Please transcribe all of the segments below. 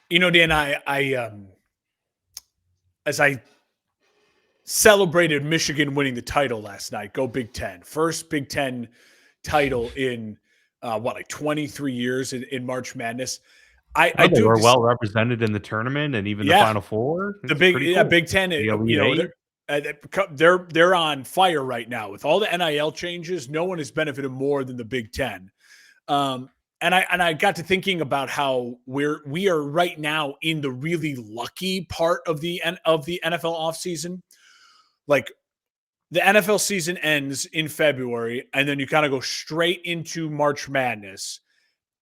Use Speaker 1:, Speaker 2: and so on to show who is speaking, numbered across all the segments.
Speaker 1: Dan, as I celebrated Michigan winning the title last night, go Big Ten, first Big Ten title in like 23 years in March Madness. I
Speaker 2: Oh, they
Speaker 1: do have
Speaker 2: were
Speaker 1: to,
Speaker 2: well represented in the tournament and even the
Speaker 1: yeah,
Speaker 2: Final Four.
Speaker 1: the
Speaker 2: It's pretty cool.
Speaker 1: Big Ten.
Speaker 2: The Elite Eight.
Speaker 1: They're on fire right now with all the NIL changes. No one has benefited more than the Big Ten. Um, and I got to thinking about how we are right now in the really lucky part of the NFL offseason. Like the NFL season ends in February, and then you kind of go straight into March Madness.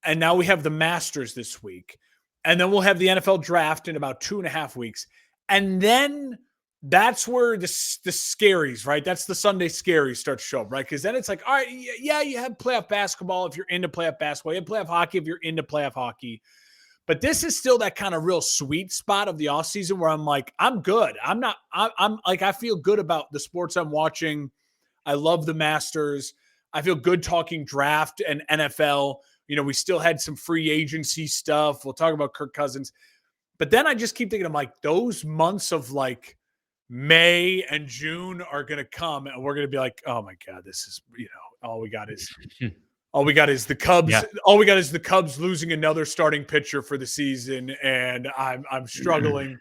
Speaker 1: And now we have the Masters this week. And then we'll have the NFL draft in about 2.5 weeks. And then that's where the scaries, right? That's the Sunday scaries start to show up, right? Because then it's like, all right, yeah, you have playoff basketball if you're into playoff basketball. You have playoff hockey if you're into playoff hockey. But this is still that kind of real sweet spot of the offseason where I'm like, I'm good. I'm like, I feel good about the sports I'm watching. I love the Masters. I feel good talking draft and NFL. We still had some free agency stuff. We'll talk about Kirk Cousins. But then I just keep thinking, I'm like, those months of like May and June are going to come and we're going to be like, oh my God, this is, all we got is the Cubs.
Speaker 2: Yeah.
Speaker 1: All we got is the Cubs losing another starting pitcher for the season. And I'm struggling.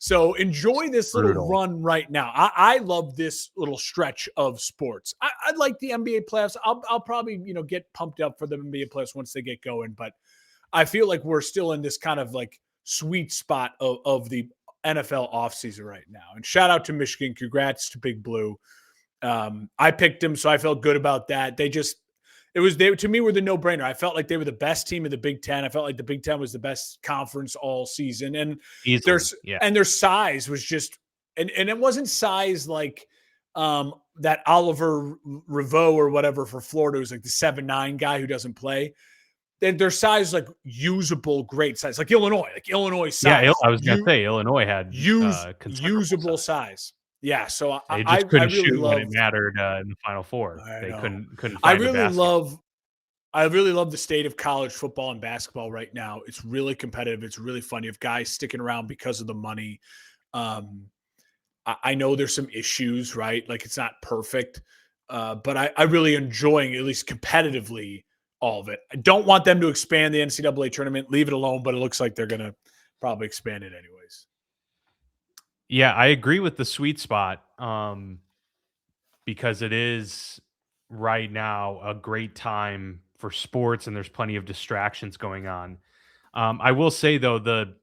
Speaker 1: So enjoy this little run right now. I love this little stretch of sports. I like the NBA playoffs. I'll probably, get pumped up for the NBA playoffs once they get going. But I feel like we're still in this kind of like sweet spot of the NFL offseason right now. And shout out to Michigan. Congrats to Big Blue. I picked them, so I felt good about that. They to me were the no-brainer. I felt like they were the best team in the Big Ten. I felt like the Big Ten was the best conference all season. And their size was just and it wasn't size like that Oliver Reveau or whatever for Florida was like the 7'9" guy who doesn't play. Their size like usable, great size. Like Illinois size.
Speaker 2: Yeah, I was gonna say Illinois had
Speaker 1: usable size. Yeah, so
Speaker 2: they just couldn't
Speaker 1: really
Speaker 2: shoot
Speaker 1: love
Speaker 2: when it mattered in the Final Four. They couldn't find
Speaker 1: I
Speaker 2: the basket.
Speaker 1: really love the state of college football and basketball right now. It's really competitive. It's really fun. You have guys sticking around because of the money. I know there's some issues, right? Like it's not perfect, but I really enjoying, at least competitively, all of it. I don't want them to expand the NCAA tournament. Leave it alone, but it looks like they're going to probably expand it anyways.
Speaker 2: Yeah, I agree with the sweet spot because it is right now a great time for sports and there's plenty of distractions going on. I will say though the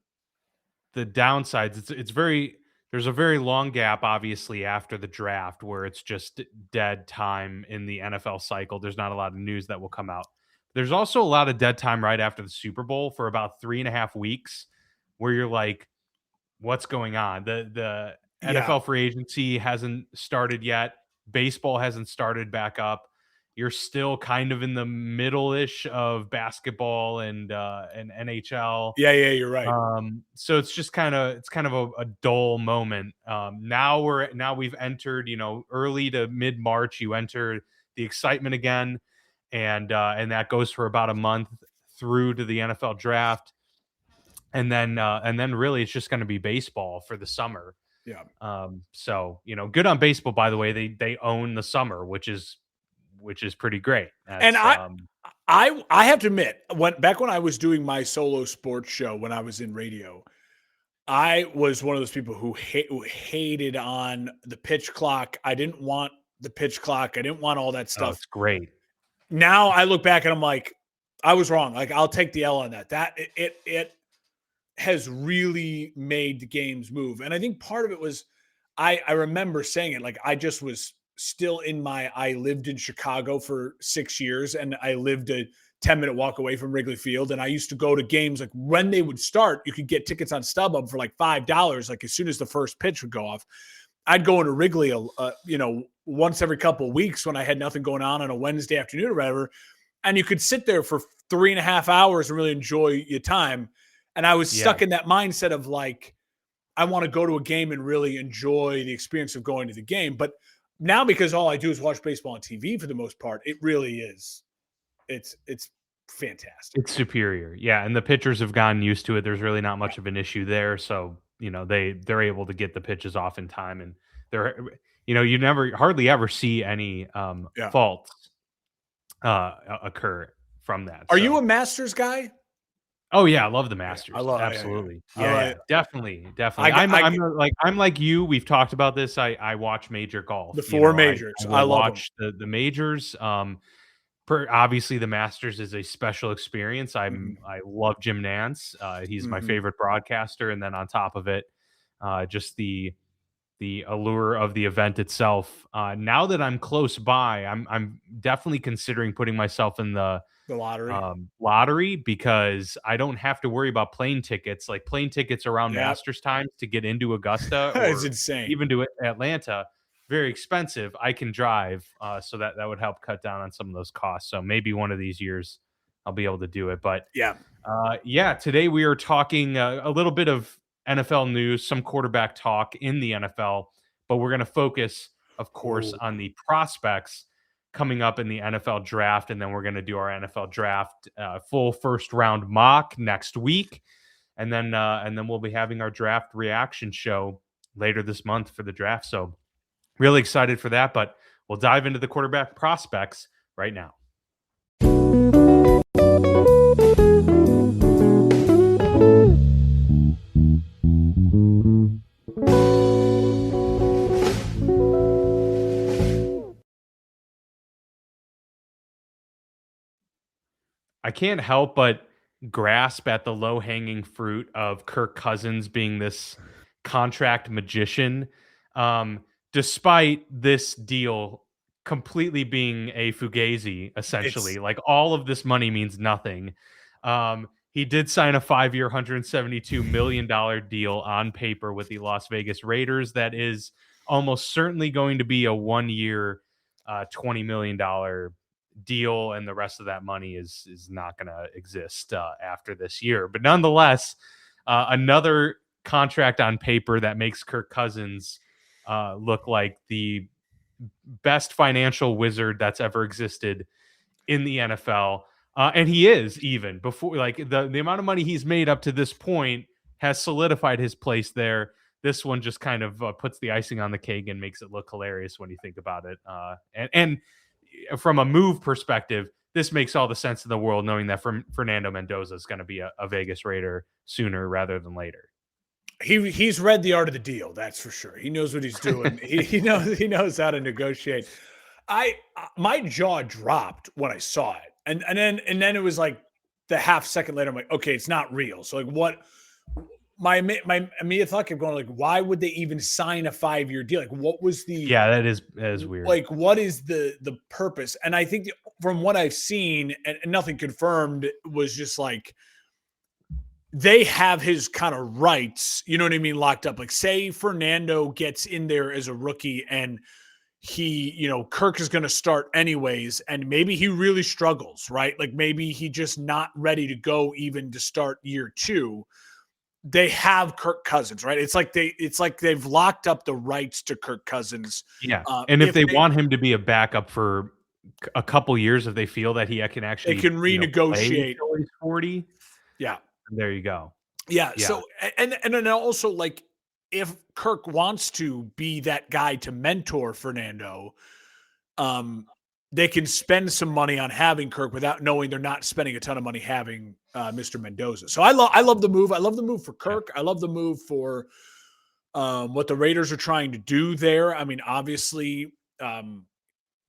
Speaker 2: downsides there's a very long gap obviously after the draft where it's just dead time in the NFL cycle. There's not a lot of news that will come out. There's also a lot of dead time right after the Super Bowl for about 3.5 weeks where you're like, what's going on? The NFL free agency hasn't started yet. Baseball hasn't started back up. You're still kind of in the middle-ish of basketball and NHL.
Speaker 1: Yeah, you're right.
Speaker 2: So it's just kind of a dull moment. Now we've entered, early to mid-March. You enter the excitement again, and that goes for about a month through to the NFL draft. And then really it's just going to be baseball for the summer.
Speaker 1: Yeah.
Speaker 2: So, good on baseball, by the way. They own the summer, which is pretty great.
Speaker 1: And I have to admit, back when I was doing my solo sports show when I was in radio, I was one of those people who hated on the pitch clock. I didn't want the pitch clock. I didn't want all that stuff.
Speaker 2: It's great.
Speaker 1: Now I look back and I'm like, I was wrong. Like I'll take the L on that. It has really made the games move. And I think part of it was, I remember saying it, like I just was still I lived in Chicago for 6 years and I lived a 10-minute walk away from Wrigley Field. And I used to go to games like when they would start, you could get tickets on StubHub for like $5. Like as soon as the first pitch would go off, I'd go into Wrigley, once every couple of weeks when I had nothing going on a Wednesday afternoon or whatever. And you could sit there for 3.5 hours and really enjoy your time. And I was stuck in that mindset of like, I want to go to a game and really enjoy the experience of going to the game. But now, because all I do is watch baseball on TV for the most part, it really is. It's fantastic.
Speaker 2: It's superior. Yeah, and the pitchers have gotten used to it. There's really not much of an issue there, so, they're able to get the pitches off in time, and they're you never hardly ever see any,
Speaker 1: Yeah.
Speaker 2: faults, occur from that,
Speaker 1: Are you
Speaker 2: so
Speaker 1: a Masters guy?
Speaker 2: Oh, yeah, I love the
Speaker 1: Yeah, I
Speaker 2: Masters,
Speaker 1: love. Yeah, yeah.
Speaker 2: absolutely.
Speaker 1: I
Speaker 2: Yeah, yeah,
Speaker 1: like.
Speaker 2: definitely,
Speaker 1: I
Speaker 2: definitely.
Speaker 1: get.
Speaker 2: I'm like you, we've talked about this, I watch major golf,
Speaker 1: The four
Speaker 2: I
Speaker 1: majors. I
Speaker 2: will
Speaker 1: love them.
Speaker 2: watch the majors, obviously, the Masters is a special experience. I love Jim Nance. He's my
Speaker 1: Hmm.
Speaker 2: favorite broadcaster, and then on top of it, just the allure of the event itself. Now that I'm close by, I'm definitely considering putting myself in the
Speaker 1: The lottery.
Speaker 2: lottery because I don't have to worry about plane tickets. Like plane tickets around
Speaker 1: Yeah,
Speaker 2: Masters times to get into Augusta
Speaker 1: it's
Speaker 2: or
Speaker 1: insane.
Speaker 2: even to Atlanta, very expensive. I can drive, so that would help cut down on some of those costs. So maybe one of these years I'll be able to do it. But
Speaker 1: Yeah.
Speaker 2: yeah, today we are talking a little bit of NFL news, some quarterback talk in the NFL, but we're going to focus, of course,
Speaker 1: Ooh.
Speaker 2: on the prospects coming up in the NFL draft, and then we're going to do our NFL draft full first round mock next week, and then we'll be having our draft reaction show later this month for the draft. So really excited for that, but we'll dive into the quarterback prospects right now. I can't help but grasp at the low hanging fruit of Kirk Cousins being this contract magician, despite this deal completely being a fugazi, essentially.
Speaker 1: It's
Speaker 2: Like all of this money means nothing. He did sign a 5-year, $172 million deal on paper with the Las Vegas Raiders. That is almost certainly going to be a 1-year, $20 million deal, and the rest of that money is not going to exist after this year. But nonetheless, another contract on paper that makes Kirk Cousins look like the best financial wizard that's ever existed in the NFL. And he is even before, like the amount of money he's made up to this point has solidified his place there. This one just kind of puts the icing on the cake and makes it look hilarious when you think about it. And from a move perspective, this makes all the sense in the world, knowing that Fernando Mendoza is going to be a Vegas Raider sooner rather than later.
Speaker 1: he's read the art of the deal. That's for sure. He knows what he's doing. He knows how to negotiate. My jaw dropped when I saw it, and then it was like the half second later. I'm like, okay, it's not real. So like, what? My immediate thought kept going like, why would they even sign a 5-year deal? Like, what was the
Speaker 2: Yeah, that is weird.
Speaker 1: like? What is the purpose? And I think from what I've seen, and nothing confirmed, was just like they have his kind of rights, you know what I mean, locked up. Like, say Fernando gets in there as a rookie and Kirk is going to start anyways, and maybe he really struggles, right? Like maybe he just not ready to go even to start year 2. They have Kirk Cousins, right? It's like they've locked up the rights to Kirk Cousins.
Speaker 2: Yeah, and if
Speaker 1: If
Speaker 2: they want him to be a backup for a couple years, if they feel that he can
Speaker 1: they
Speaker 2: actually,
Speaker 1: can
Speaker 2: play
Speaker 1: renegotiate.
Speaker 2: until he's 40,
Speaker 1: Yeah.
Speaker 2: there you go.
Speaker 1: Yeah.
Speaker 2: Yeah,
Speaker 1: So and then also like if Kirk wants to be that guy to mentor Fernando, um, they can spend some money on having Kirk without knowing they're not spending a ton of money having Mr. Mendoza. So I love the move. I love the move for
Speaker 2: yeah.
Speaker 1: Kirk. I love the move for what the Raiders are trying to do there. I mean, obviously,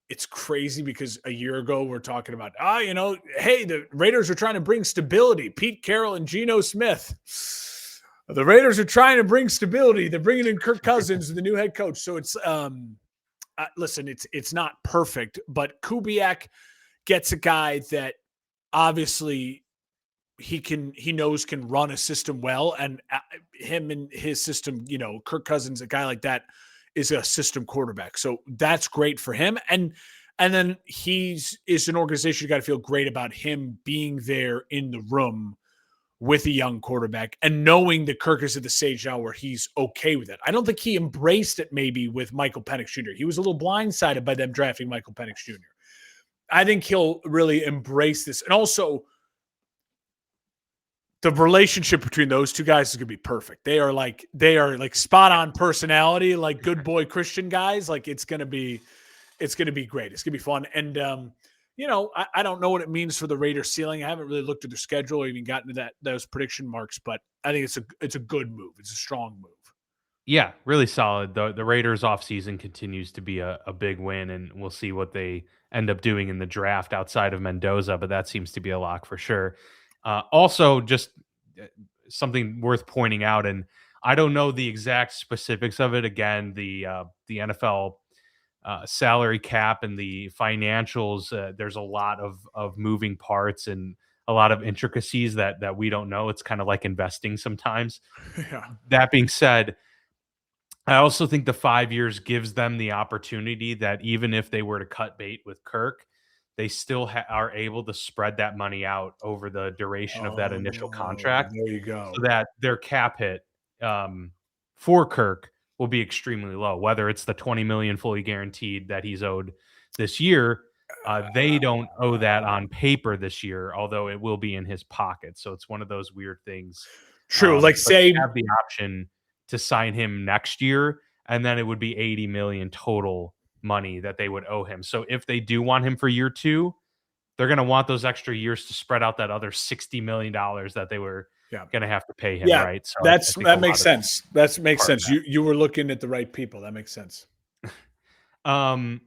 Speaker 1: it's crazy because a year ago we're talking about, hey, the Raiders are trying to bring stability. Pete Carroll and Geno Smith. The Raiders are trying to bring stability. They're bringing in Kirk Cousins, the new head coach. So it's listen, it's not perfect, but Kubiak gets a guy that obviously he knows can run a system well, and him and his system, Kirk Cousins, a guy like that is a system quarterback. So that's great for him. And then is an organization you got to feel great about him being there in the room with a young quarterback and knowing that Kirk is at the stage now where he's okay with it. I don't think he embraced it maybe with Michael Penix Jr. He was a little blindsided by them drafting Michael Penix Jr. I think he'll really embrace this. And also, the relationship between those two guys is going to be perfect. They are like spot on personality, like good boy Christian guys. Like it's going to be great. It's going to be fun. And I don't know what it means for the Raiders ceiling. I haven't really looked at their schedule or even gotten to those prediction marks, but I think it's a good move. It's a strong move.
Speaker 2: Yeah, really solid. The Raiders offseason continues to be a big win, and we'll see what they end up doing in the draft outside of Mendoza, but that seems to be a lock for sure. Also, just something worth pointing out, and I don't know the exact specifics of it. Again, the NFL salary cap and the financials. There's a lot of moving parts and a lot of intricacies that we don't know. It's kind of like investing sometimes.
Speaker 1: Yeah.
Speaker 2: That being said, I also think the 5 years gives them the opportunity that even if they were to cut bait with Kirk, they still are able to spread that money out over the duration of that initial contract,
Speaker 1: There you go.
Speaker 2: so that their cap hit for Kirk will be extremely low. Whether it's the 20 million fully guaranteed that he's owed this year, they don't owe that on paper this year, although it will be in his pocket. So it's one of those weird things.
Speaker 1: True. Like
Speaker 2: but they
Speaker 1: say
Speaker 2: have the option to sign him next year, and then it would be 80 million total money that they would owe him. So if they do want him for year 2, they're going to want those extra years to spread out that other $60 million that they were going to have to pay him.
Speaker 1: Yeah,
Speaker 2: right. So
Speaker 1: that makes sense. That makes sense. You were looking at the right people. That makes sense.
Speaker 2: Going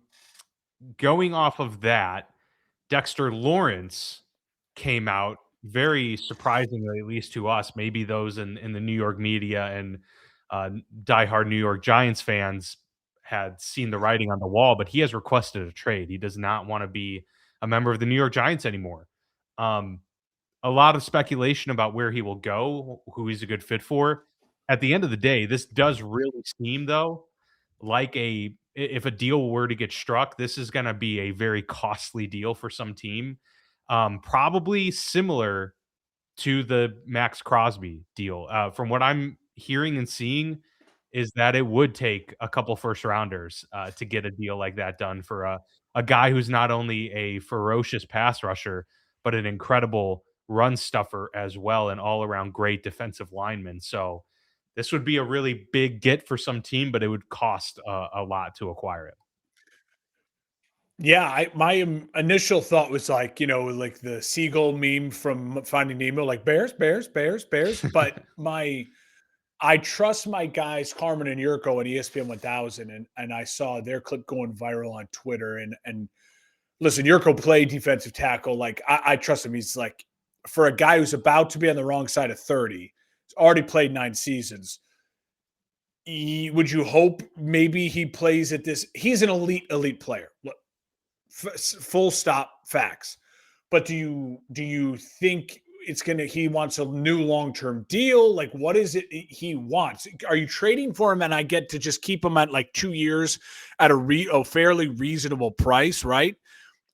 Speaker 2: off of that, Dexter Lawrence came out very surprisingly, at least to us, maybe those in the New York media and diehard New York Giants fans had seen the writing on the wall, but he has requested a trade. He does not want to be a member of the New York Giants anymore. A lot of speculation about where he will go, who he's a good fit for. At the end of the day, this does really seem, though, like if a deal were to get struck, this is going to be a very costly deal for some team. Probably similar to the Max Crosby deal. From what I'm hearing and seeing, is that it would take a couple first rounders to get a deal like that done for a guy who's not only a ferocious pass rusher, but an incredible run stuffer as well, and all around great defensive lineman. So this would be a really big get for some team, but it would cost a lot to acquire it.
Speaker 1: Yeah, my initial thought was like, like the seagull meme from Finding Nemo, like bears, bears, bears, bears. But I trust my guys Carmen and Yurko at ESPN 1000, and I saw their clip going viral on Twitter. And listen, Yurko played defensive tackle. Like I trust him. He's like, for a guy who's about to be on the wrong side of 30, he's already played 9 seasons. Would you hope maybe he plays at this? He's an elite player. Look, full stop, facts. But do you think he wants a new long-term deal? Like, what is it he wants? Are you trading for him and I get to just keep him at like 2 years at a fairly reasonable price, right?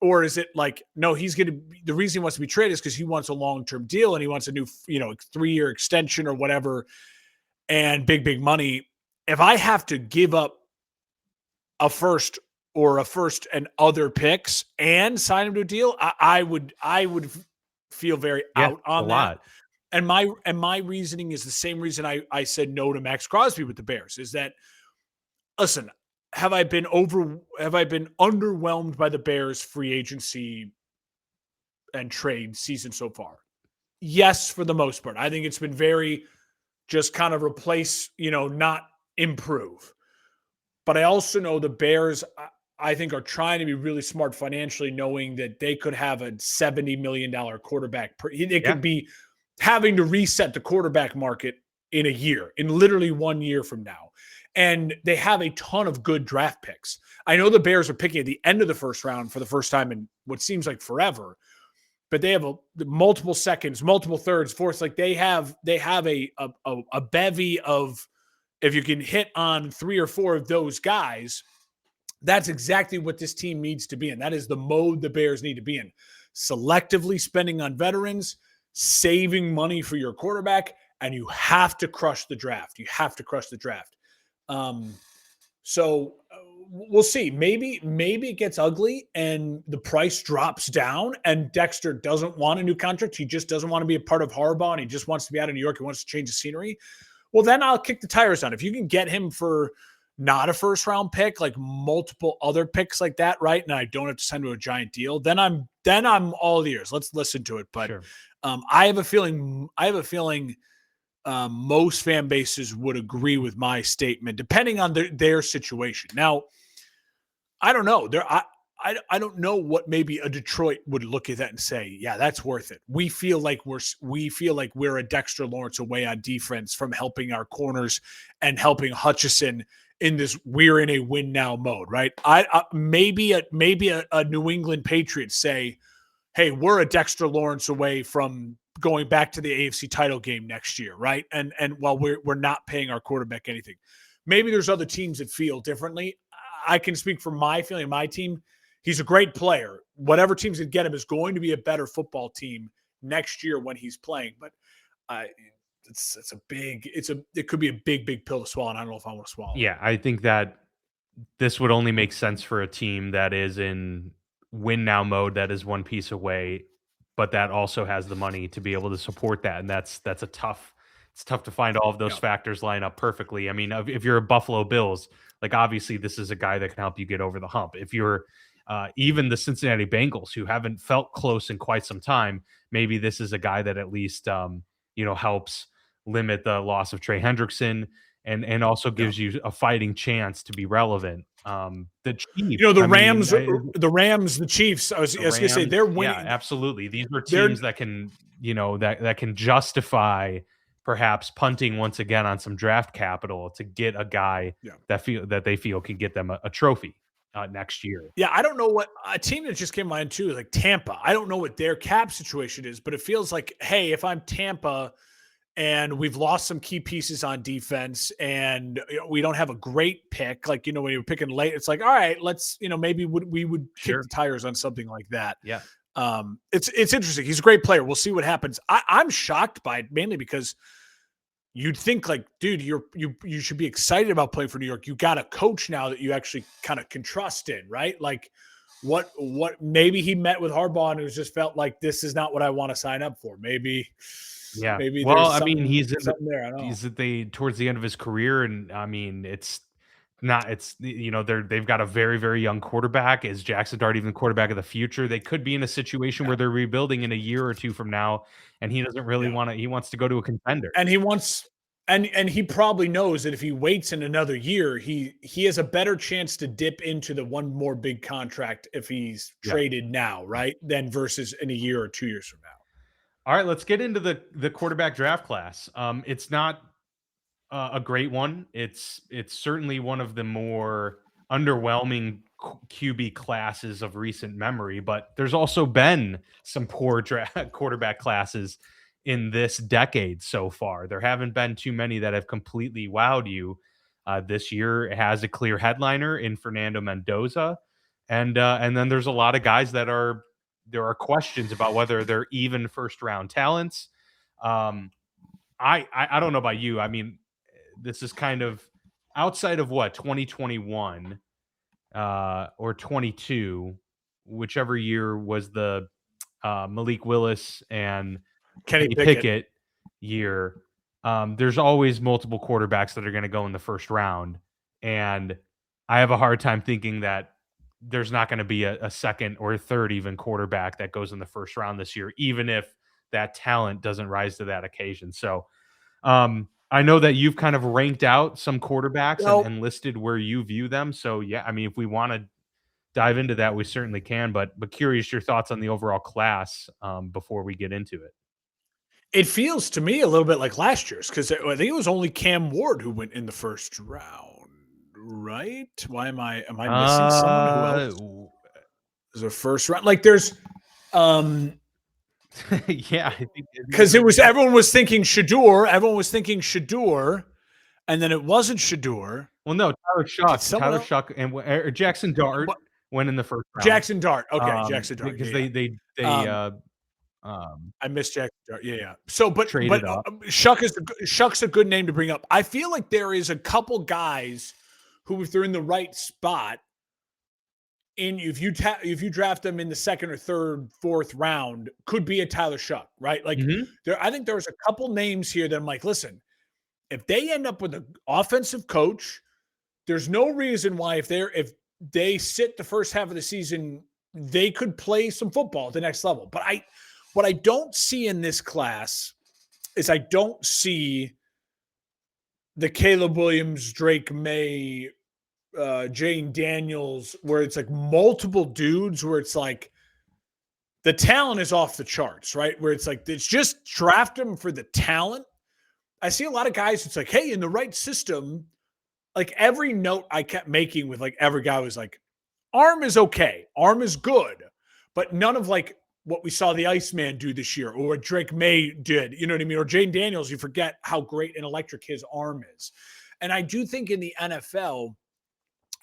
Speaker 1: Or is it like, no, the reason he wants to be traded is because he wants a long-term deal and he wants a new, 3-year extension or whatever, and big money. If I have to give up a first and other picks and sign him to a deal, I would feel very out on that. And my reasoning is the same reason I said no to Max Crosby with the Bears, is that, listen, have I been underwhelmed by the Bears free agency and trade season so far? Yes, for the most part. I think it's been very just kind of replace, not improve. But I also know the Bears, I think, are trying to be really smart financially, knowing that they could have a $70 million quarterback. They could be having to reset the quarterback market in literally 1 year from now. And they have a ton of good draft picks. I know the Bears are picking at the end of the first round for the first time in what seems like forever, but they have multiple seconds, multiple thirds, fourths. Like they have a bevy of, if you can hit on 3 or 4 of those guys, that's exactly what this team needs to be in. That is the mode the Bears need to be in. Selectively spending on veterans, saving money for your quarterback, and you have to crush the draft. So we'll see. Maybe it gets ugly and the price drops down and Dexter doesn't want a new contract. He just doesn't want to be a part of Harbaugh and he just wants to be out of New York. He wants to change the scenery. Well, then I'll kick the tires on. If you can get him for not a first round pick, like multiple other picks like that, right? And I don't have to send him a giant deal, then I'm all ears. Let's listen to it. But
Speaker 2: Sure.
Speaker 1: I have a feeling most fan bases would agree with my statement, depending on their situation. Now, I don't know. I don't know what maybe a Detroit would look at that and say, yeah, that's worth it. We feel like we're a Dexter Lawrence away on defense from helping our corners and helping Hutchinson in this we're in a win now mode, right? Maybe a New England Patriots say, hey, we're a Dexter Lawrence away from going back to the AFC title game next year, right? And while we're not paying our quarterback anything. Maybe there's other teams that feel differently. I can speak for my feeling, my team. He's a great player. Whatever teams that get him is going to be a better football team next year when he's playing. But it could be a big pill to swallow, and I don't know if I want to swallow.
Speaker 2: Yeah, I think that this would only make sense for a team that is in win now mode, that is one piece away, but that also has the money to be able to support that. And it's tough to find all of those factors line up perfectly. I mean, if you're a Buffalo Bills, like obviously this is a guy that can help you get over the hump. If you're even the Cincinnati Bengals, who haven't felt close in quite some time, maybe this is a guy that at least helps limit the loss of Trey Hendrickson and also gives you a fighting chance to be relevant. The Chiefs,
Speaker 1: the Rams, the Chiefs. I was going to say they're winning.
Speaker 2: Yeah, absolutely. These are teams that can, that can justify perhaps punting once again on some draft capital to get a guy that they feel can get them a trophy next year.
Speaker 1: Yeah, I don't know what a team that just came to mind too, like Tampa. I don't know what their cap situation is, but it feels like, hey, if I'm Tampa and we've lost some key pieces on defense and we don't have a great pick, like, when you're picking late, it's like, all right, let's, maybe we would kick the tires on something like that.
Speaker 2: Yeah.
Speaker 1: It's interesting. He's a great player. We'll see what happens. I'm shocked by it mainly because you'd think like, dude, you should be excited about playing for New York. You got a coach now that you actually kind of can trust in, right? Like what maybe he met with Harbaugh and it was just felt like this is not what I want to sign up for. Maybe.
Speaker 2: Yeah.
Speaker 1: Maybe
Speaker 2: well, I mean, he's towards the end of his career, and I mean, they've got a very, very young quarterback. Is Jackson Dart even the quarterback of the future? They could be in a situation where they're rebuilding in a year or two from now, and he doesn't really want to. He wants to go to a contender,
Speaker 1: and he wants. And he probably knows that if he waits in another year, he has a better chance to dip into the one more big contract if he's traded now, right? Than versus in a year or 2 years from now.
Speaker 2: All right, let's get into the quarterback draft class. It's not a great one. It's certainly one of the more underwhelming QB classes of recent memory, but there's also been some poor quarterback classes in this decade so far. There haven't been too many that have completely wowed you. This year it has a clear headliner in Fernando Mendoza, and then there's a lot of guys that there are questions about whether they're even first round talents. I don't know about you. I mean, this is kind of outside of 2021 or 22, whichever year was the Malik Willis and Kenny Pickett year. There's always multiple quarterbacks that are going to go in the first round. And I have a hard time thinking that there's not going to be a second or third even quarterback that goes in the first round this year, even if that talent doesn't rise to that occasion. So I know that you've kind of ranked out some quarterbacks and listed where you view them. So yeah, I mean, if we want to dive into that, we certainly can, but curious your thoughts on the overall class before we get into it.
Speaker 1: It feels to me a little bit like last year's because I think it was only Cam Ward who went in the first round, right? Why am I missing someone who else is a first round? Like there's,
Speaker 2: yeah, I think
Speaker 1: because everyone was thinking Shedeur, and then it wasn't Shedeur.
Speaker 2: Well, no, Tyler Shuck, and Jackson Dart went in the first round.
Speaker 1: Jackson Dart, okay, Jackson Dart,
Speaker 2: because they
Speaker 1: I missed Jackson Dart. Yeah. So, but Shuck's a good name to bring up. I feel like there is a couple guys who, if they're in the right spot, if you draft them in the second or third, fourth round, could be a Tyler Shuck, right? Like
Speaker 2: Mhm.
Speaker 1: I think there's a couple names here that I'm like, listen, if they end up with an offensive coach, there's no reason why if they sit the first half of the season, they could play some football at the next level. But what I don't see in this class is I don't see the Caleb Williams, Drake May, Jane Daniels, where it's like multiple dudes, where it's like the talent is off the charts, right? Where it's like it's just draft them for the talent. I see a lot of guys. It's like, hey, in the right system, like every note I kept making with like every guy was like, arm is okay, arm is good, but none of like what we saw the Iceman do this year or what Drake May did, you know what I mean? Or Jane Daniels, you forget how great and electric his arm is. And I do think in the NFL,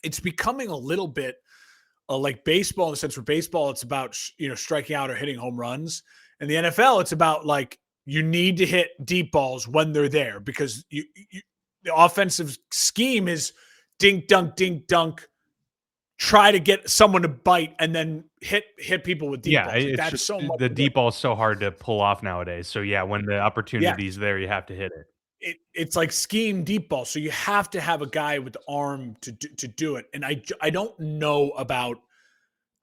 Speaker 1: it's becoming a little bit like baseball in the sense where baseball, it's about, striking out or hitting home runs. In the NFL, it's about like, you need to hit deep balls when they're there because the offensive scheme is dink, dunk, try to get someone to bite and then hit people with deep
Speaker 2: Yeah,
Speaker 1: balls. Like,
Speaker 2: it's
Speaker 1: that's
Speaker 2: just
Speaker 1: so much.
Speaker 2: the deep ball is so hard to pull off nowadays. So yeah, when the
Speaker 1: Yeah,
Speaker 2: opportunity's there, you have to hit it.
Speaker 1: it's like scheme deep ball. So you have to have a guy with the arm to do it. And I don't know about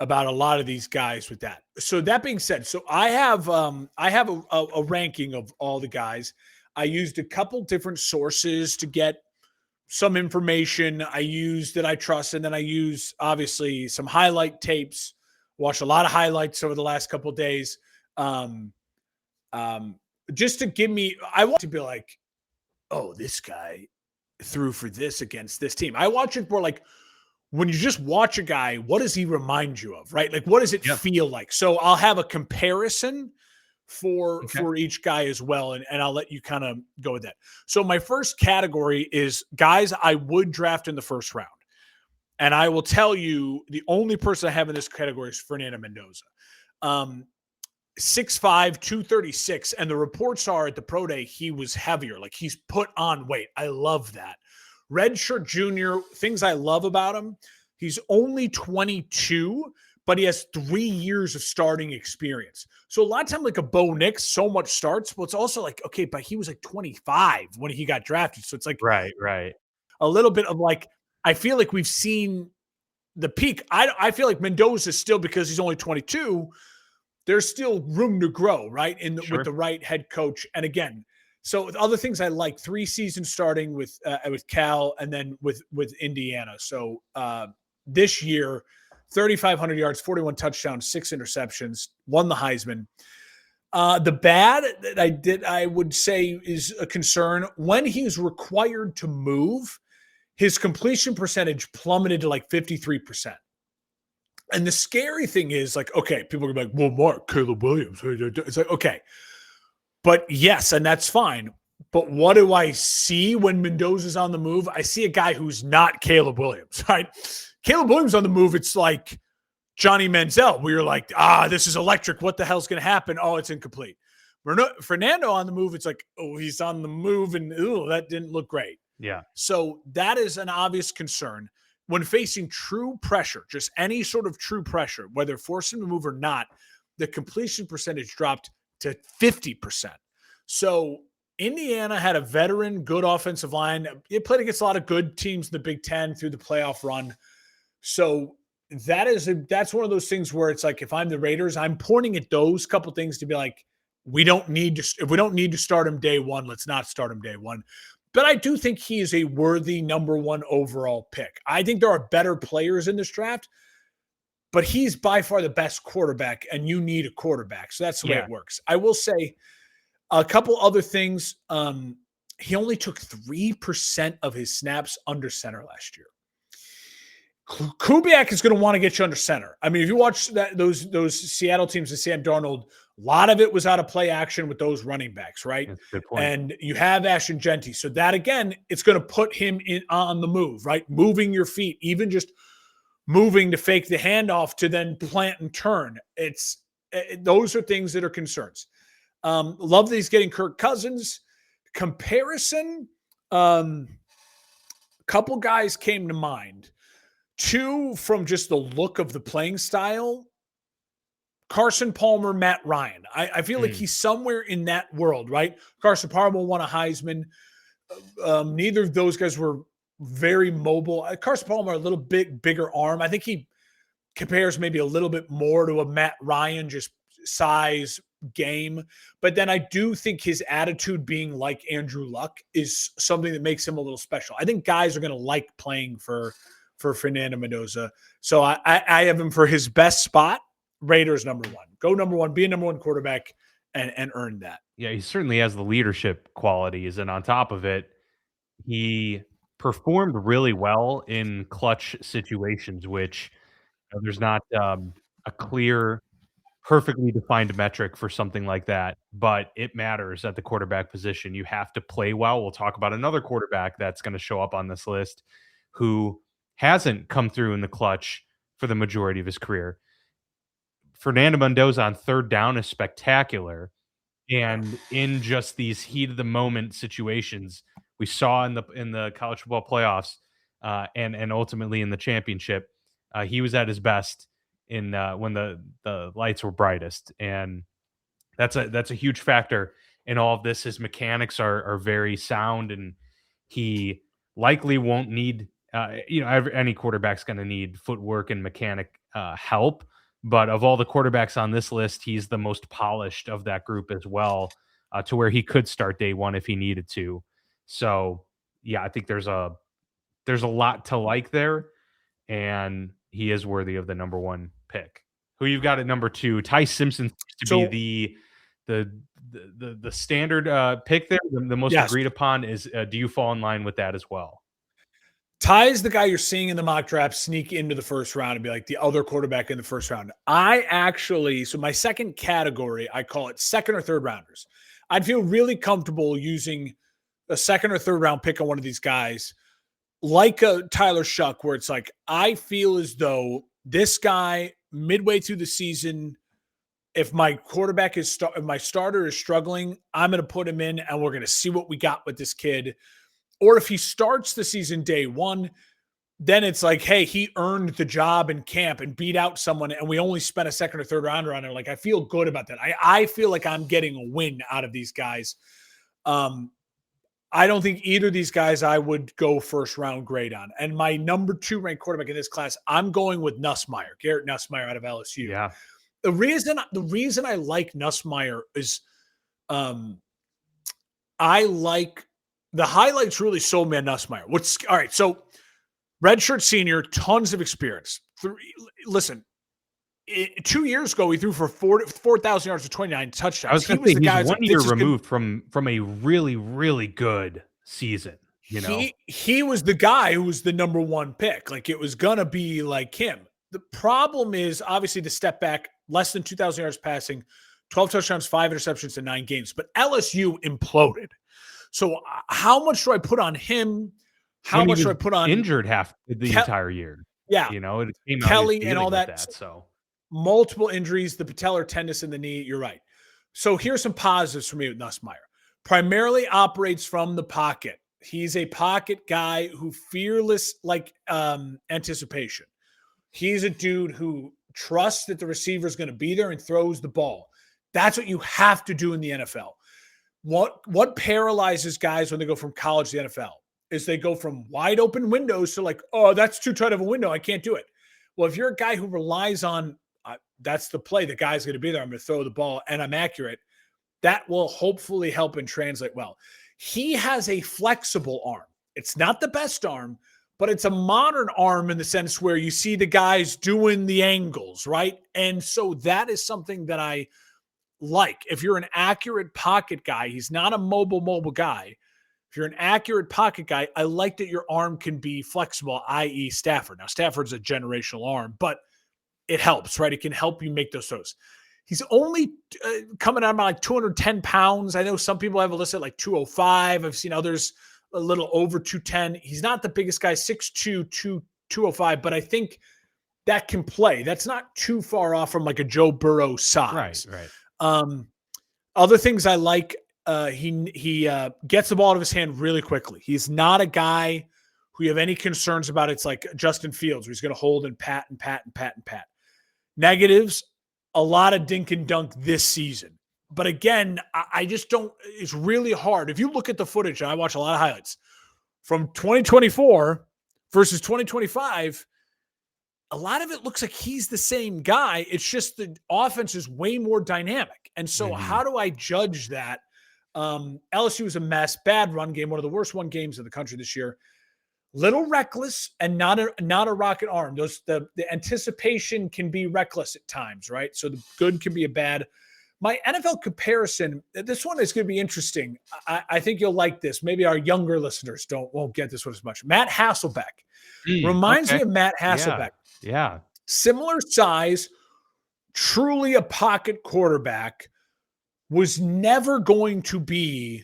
Speaker 1: a lot of these guys with that. So that being said, so I have a ranking of all the guys. I used a couple different sources to get some information I use that I trust, and then I use obviously some highlight tapes. Watched a lot of highlights over the last couple of days, um, um, just to give me. I want to be like, oh, this guy threw for this against this team. I watch it more like when you just watch a guy, what does he remind you of, right? Like, what does it
Speaker 2: Yeah.
Speaker 1: feel like? So I'll have a comparison for
Speaker 2: Okay.
Speaker 1: each guy as well, and I'll let you kind of go with that. So my first category is guys I would draft in the first round, and I will tell you the only person I have in this category is Fernando Mendoza. 6'5", 236, and the reports are at the pro day he was heavier, like he's put on weight. I love that. Redshirt junior, things I love about him, he's only 22, but he has 3 years of starting experience. So a lot of time, like a Bo Nix, so much starts, but it's also like, okay, but he was like 25 when he got drafted. So it's like
Speaker 2: Right.
Speaker 1: a little bit of like, I feel like we've seen the peak. I feel like Mendoza still, because he's only 22, there's still room to grow, right? With
Speaker 2: Sure.
Speaker 1: the right head coach. And again, so other things I like, 3 seasons starting with Cal and then with Indiana. So this year, 3,500 yards, 41 touchdowns, 6 interceptions, won the Heisman. The bad that I would say is a concern when he's required to move, his completion percentage plummeted to like 53%. And the scary thing is like, okay, people are gonna be like, well, Mark, Caleb Williams. It's like, okay. But yes, and that's fine. But what do I see when Mendoza's on the move? I see a guy who's not Caleb Williams, right? Caleb Williams on the move, it's like Johnny Manziel, where you're like, this is electric. What the hell's going to happen? Oh, it's incomplete. Fernando on the move, it's like, oh, he's on the move, and that didn't look great.
Speaker 2: Yeah.
Speaker 1: So that is an obvious concern. When facing true pressure, just any sort of true pressure, whether forcing him to move or not, the completion percentage dropped to 50%. So Indiana had a veteran, good offensive line. It played against a lot of good teams in the Big Ten through the playoff run. So that's one of those things where it's like, if I'm the Raiders, I'm pointing at those couple things to be like, if we don't need to start him day one, let's not start him day one. But I do think he is a worthy number 1 overall pick. I think there are better players in this draft, but he's by far the best quarterback, and you need a quarterback. So that's the way it works. I will say a couple other things. He only took 3% of his snaps under center last year. Kubiak is going to want to get you under center. I mean, if you watch those Seattle teams and Sam Darnold, a lot of it was out of play action with those running backs, right?
Speaker 2: That's a good point.
Speaker 1: And you have Ashton Genty. So that, again, it's going to put him on the move, right? Moving your feet, even just moving to fake the handoff to then plant and turn. Those are things that are concerns. Love that he's getting Kirk Cousins. Comparison, couple guys came to mind. Two, from just the look of the playing style, Carson Palmer, Matt Ryan. I feel like he's somewhere in that world, right? Carson Palmer won a Heisman. Neither of those guys were very mobile. Carson Palmer, a little bit bigger arm. I think he compares maybe a little bit more to a Matt Ryan, just size, game. But then I do think his attitude being like Andrew Luck is something that makes him a little special. I think guys are going to like playing for Fernando Mendoza. So I have him for his best spot. Raiders number one. Go number one. Be a number one quarterback and earn that.
Speaker 2: Yeah, he certainly has the leadership qualities, and on top of it, he performed really well in clutch situations, which there's not a clear, perfectly defined metric for something like that, but it matters at the quarterback position. You have to play well. We'll talk about another quarterback that's going to show up on this list who hasn't come through in the clutch for the majority of his career. Fernando Mendoza on third down is spectacular. And in just these heat of the moment situations we saw in the college football playoffs and ultimately in the championship, he was at his best in when the lights were brightest. And that's a huge factor in all of this. His mechanics are very sound, and he likely won't need any quarterback's going to need footwork and mechanic help. But of all the quarterbacks on this list, he's the most polished of that group as well, to where he could start day one if he needed to. So, yeah, I think there's a lot to like there, and he is worthy of the number one pick. Who you've got at number two? Ty Simpson be the standard pick there. The most agreed upon is. Do you fall in line with that as well?
Speaker 1: Ty is the guy you're seeing in the mock draft sneak into the first round and be like the other quarterback in the first round. So my second category, I call it second or third rounders. I'd feel really comfortable using a second or third round pick on one of these guys, like a Tyler Shuck, where it's like, I feel as though this guy midway through the season, if my quarterback if my starter is struggling, I'm going to put him in and we're going to see what we got with this kid. Or if he starts the season day one, then it's like, hey, he earned the job in camp and beat out someone, and we only spent a second or third rounder on it. Like, I feel good about that. I feel like I'm getting a win out of these guys. I don't think either of these guys I would go first round grade on. And my number two ranked quarterback in this class, I'm going with Nussmeier, Garrett Nussmeier out of LSU.
Speaker 2: Yeah.
Speaker 1: The reason I like Nussmeier is I like the highlights really sold me on Nussmeier. All right? So redshirt senior, tons of experience. Listen, 2 years ago, he threw for 4,000 yards to 29 touchdowns.
Speaker 2: I was going to say he's 1 year removed from a really, really good season. You know,
Speaker 1: he was the guy who was the number one pick. Like, it was gonna be like him. The problem is obviously the step back, less than 2,000 yards passing, 12 touchdowns, 5 interceptions in 9 games. But LSU imploded. So how much do I put on him? How much do I put on
Speaker 2: injured half the entire year?
Speaker 1: Yeah,
Speaker 2: you know, it came
Speaker 1: Kelly and all that.
Speaker 2: So
Speaker 1: multiple injuries, the patellar tendon in the knee. You're right. So here's some positives for me with Nussmeier. Primarily operates from the pocket. He's a pocket guy who fearless like anticipation. He's a dude who trusts that the receiver is going to be there and throws the ball. That's what you have to do in the NFL. What paralyzes guys when they go from college to the NFL is they go from wide open windows to like, oh, that's too tight of a window, I can't do it. Well, if you're a guy who relies on that's the play, the guy's going to be there, I'm going to throw the ball and I'm accurate, that will hopefully help and translate well. He has a flexible arm. It's not the best arm, but it's a modern arm in the sense where you see the guys doing the angles, right? And so that is something that I like. If you're an accurate pocket guy, he's not a mobile guy. If you're an accurate pocket guy, I like that your arm can be flexible, i.e. Stafford. Now, Stafford's a generational arm, but it helps, right? It can help you make those throws. He's only coming out about like 210 pounds. I know some people have a list at like 205. I've seen others a little over 210. He's not the biggest guy, 6'2", 205, but I think that can play. That's not too far off from like a Joe Burrow size.
Speaker 2: Right.
Speaker 1: Other things I like, he gets the ball out of his hand really quickly. He's not a guy who you have any concerns about, it's like Justin Fields, who's going to hold and pat and pat and pat and pat. Negatives, a lot of dink and dunk this season. But again, I just don't, it's really hard. If you look at the footage, and I watch a lot of highlights from 2024 versus 2025, a lot of it looks like he's the same guy. It's just the offense is way more dynamic. And so how do I judge that? LSU was a mess, bad run game, one of the worst run games in the country this year. Little reckless and not a rocket arm. The anticipation can be reckless at times, right? So the good can be a bad. My NFL comparison, this one is going to be interesting. I think you'll like this. Maybe our younger listeners won't get this one as much. Matt Hasselbeck reminds me of Matt Hasselbeck.
Speaker 2: Yeah.
Speaker 1: Similar size, truly a pocket quarterback, was never going to be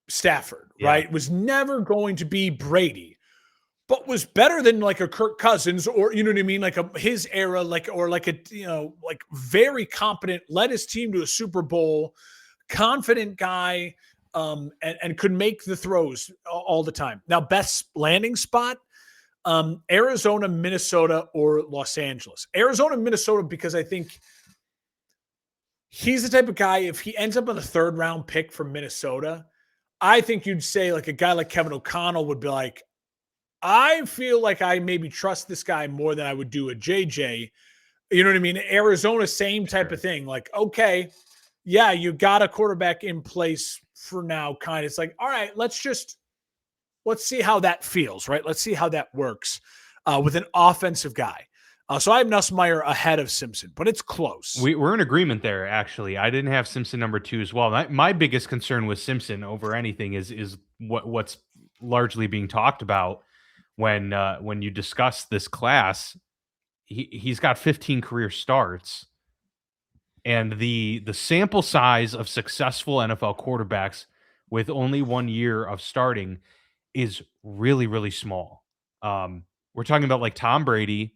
Speaker 1: Stafford, right? Was never going to be Brady, but was better than like a Kirk Cousins, or, you know what I mean? Like his era, like very competent, led his team to a Super Bowl, confident guy, and could make the throws all the time. Now, best landing spot, Arizona, Minnesota, or Los Angeles. Arizona, Minnesota, because I think he's the type of guy, if he ends up on the 3rd round pick from Minnesota, I think you'd say like a guy like Kevin O'Connell would be like, I feel like I maybe trust this guy more than I would do a JJ. You know what I mean? Arizona, same type of thing. Like, okay, yeah, you got a quarterback in place for now, kind of. It's like, all right, let's see how that feels, right? Let's see how that works with an offensive guy. So I have Nussmeier ahead of Simpson, but it's close.
Speaker 2: We're in agreement there, actually. I didn't have Simpson number 2 as well. My biggest concern with Simpson over anything is what's largely being talked about when you discuss this class. He's got 15 career starts, and the sample size of successful NFL quarterbacks with only 1 year of starting is really, really small. We're talking about like Tom Brady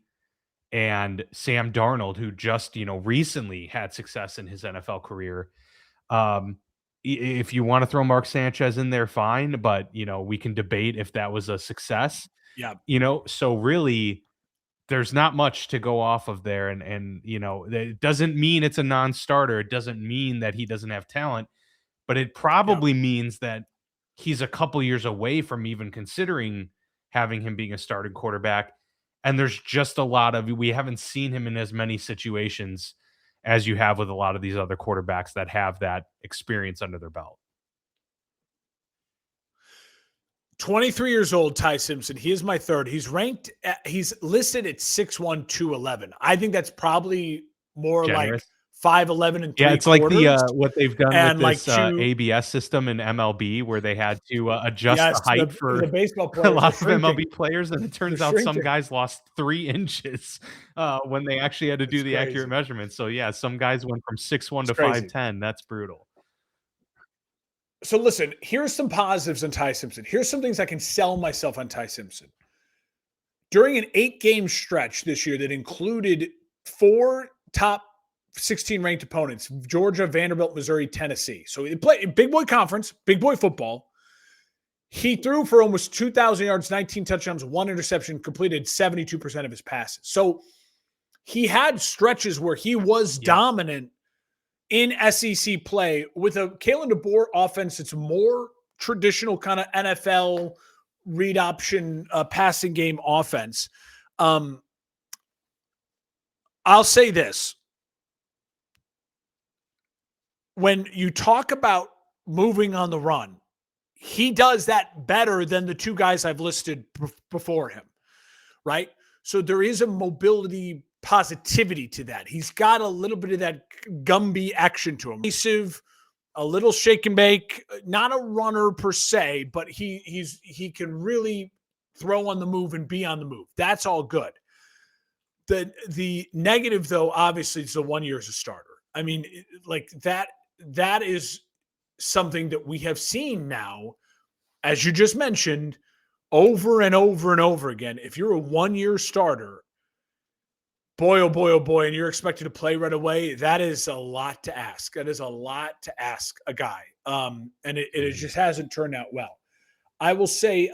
Speaker 2: and Sam Darnold, who just, recently had success in his NFL career. If you want to throw Mark Sanchez in there, fine, but we can debate if that was a success.
Speaker 1: Yeah.
Speaker 2: So really there's not much to go off of there. And it doesn't mean it's a non-starter. It doesn't mean that he doesn't have talent, but it probably means that he's a couple years away from even considering having him being a starting quarterback. And there's just we haven't seen him in as many situations as you have with a lot of these other quarterbacks that have that experience under their belt.
Speaker 1: 23 years old, Ty Simpson. He is my 3rd. He's listed at 6'1", 211. I think that's probably more
Speaker 2: generous.
Speaker 1: Like 5'11" and 3/4.
Speaker 2: Yeah, it's like what they've done
Speaker 1: and
Speaker 2: with this ABS system in MLB, where they had to adjust the height for
Speaker 1: the baseball
Speaker 2: a lot of
Speaker 1: shrinking.
Speaker 2: MLB players, and it turns out some guys lost 3 inches when they actually had to do the accurate measurements. So yeah, some guys went from 6'1" to 5'10". That's brutal.
Speaker 1: So listen, here's some positives on Ty Simpson. Here's some things I can sell myself on Ty Simpson. During an 8-game stretch this year that included 4 top 16 ranked opponents: Georgia, Vanderbilt, Missouri, Tennessee. So he played big boy conference, big boy football. He threw for almost 2,000 yards, 19 touchdowns, 1 interception, completed 72% of his passes. So he had stretches where he was dominant in SEC play with a Kalen DeBoer offense. It's more traditional kind of NFL read option passing game offense. I'll say this. When you talk about moving on the run, he does that better than the 2 guys I've listed before him, right? So there is a mobility positivity to that. He's got a little bit of that Gumby action to him. A little shake and bake, not a runner per se, but he can really throw on the move and be on the move. That's all good. The negative, though, obviously, is the 1 year as a starter. I mean, like that is something that we have seen now, as you just mentioned, over and over and over again. If you're a 1 year starter, boy, oh boy, oh boy, and you're expected to play right away, that is a lot to ask. That is a lot to ask a guy. And it just hasn't turned out well. I will say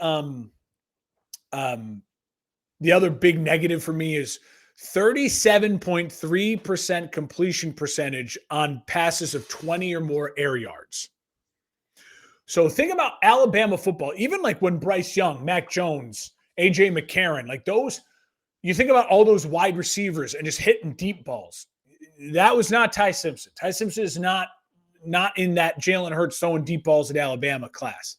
Speaker 1: The other big negative for me is 37.3% completion percentage on passes of 20 or more air yards. So think about Alabama football, even like when Bryce Young, Mac Jones, AJ McCarron, like those, you think about all those wide receivers and just hitting deep balls. That was not Ty Simpson. Ty Simpson is not in that Jalen Hurts throwing deep balls at Alabama class.